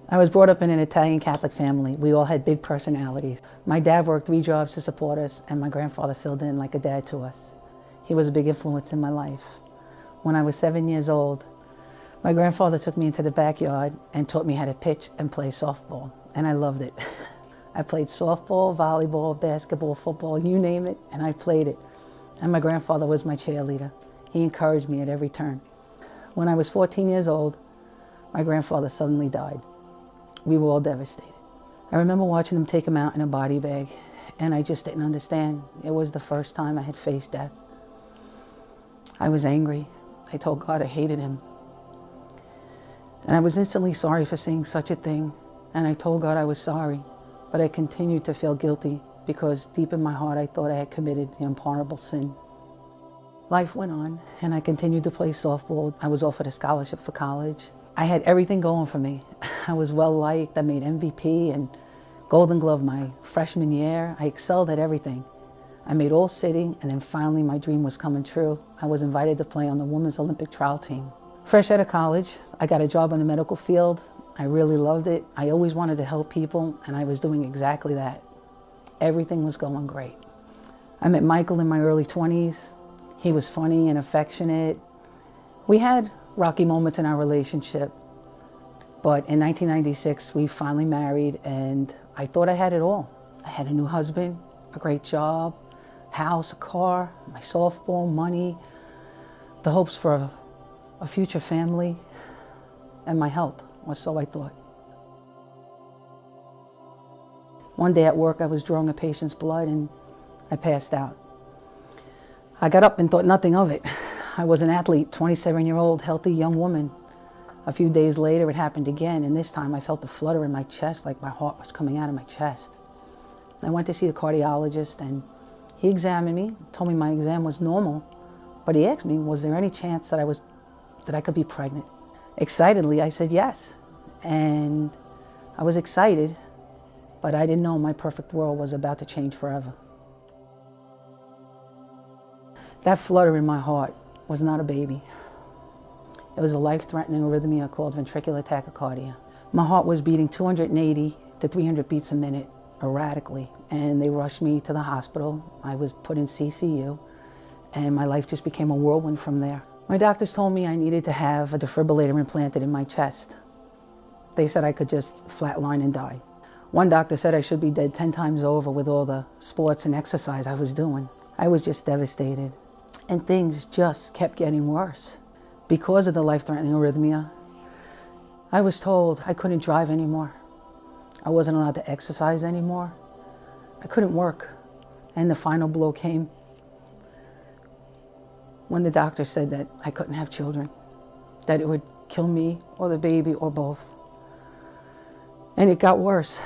I was brought up in an Italian Catholic family. We all had big personalities. My dad worked 3 jobs to support us, and my grandfather filled in like a dad to us. He was a big influence in my life. When I was 7 years old, my grandfather took me into the backyard and taught me how to pitch and play softball, and I loved it. I played softball, volleyball, basketball, football, you name it, and I played it. And my grandfather was my cheerleader. He encouraged me at every turn. When I was 14 years old, my grandfather suddenly died. We were all devastated. I remember watching them take him out in a body bag, and I just didn't understand. It was the first time I had faced death. I was angry. I told God I hated him. And I was instantly sorry for saying such a thing, and I told God I was sorry, but I continued to feel guilty because deep in my heart I thought I had committed the unpardonable sin. Life went on, and I continued to play softball. I was offered a scholarship for college. I had everything going for me. I was well liked. I made MVP and Golden Glove my freshman year. I excelled at everything. I made all city, and then finally my dream was coming true. I was invited to play on the women's Olympic trial team. Fresh out of college, I got a job in the medical field. I really loved it. I always wanted to help people, and I was doing exactly that. Everything was going great. I met Michael in my early 20s. He was funny and affectionate. We had rocky moments in our relationship, but in 1996 we finally married, and I thought I had it all. I had a new husband, a great job, house, a car, my softball, money, the hopes for a future family, and my health, or so I thought. One day at work I was drawing a patient's blood and I passed out. I got up and thought nothing of it. I was an athlete, 27-year-old, healthy young woman. A few days later, it happened again, and this time I felt a flutter in my chest, like my heart was coming out of my chest. I went to see a cardiologist, and he examined me, told me my exam was normal, but he asked me, was there any chance that I could be pregnant? Excitedly, I said yes, and I was excited, but I didn't know my perfect world was about to change forever. That flutter in my heart was not a baby. It was a life-threatening arrhythmia called ventricular tachycardia. My heart was beating 280 to 300 beats a minute erratically, and they rushed me to the hospital. I was put in CCU, and my life just became a whirlwind from there. My doctors told me I needed to have a defibrillator implanted in my chest. They said I could just flatline and die. One doctor said I should be dead 10 times over with all the sports and exercise I was doing. I was just devastated. And things just kept getting worse. Because of the life-threatening arrhythmia, I was told I couldn't drive anymore. I wasn't allowed to exercise anymore. I couldn't work. And the final blow came when the doctor said that I couldn't have children, that it would kill me or the baby or both. And it got worse.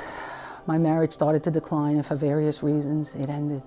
My marriage started to decline, and for various reasons, it ended.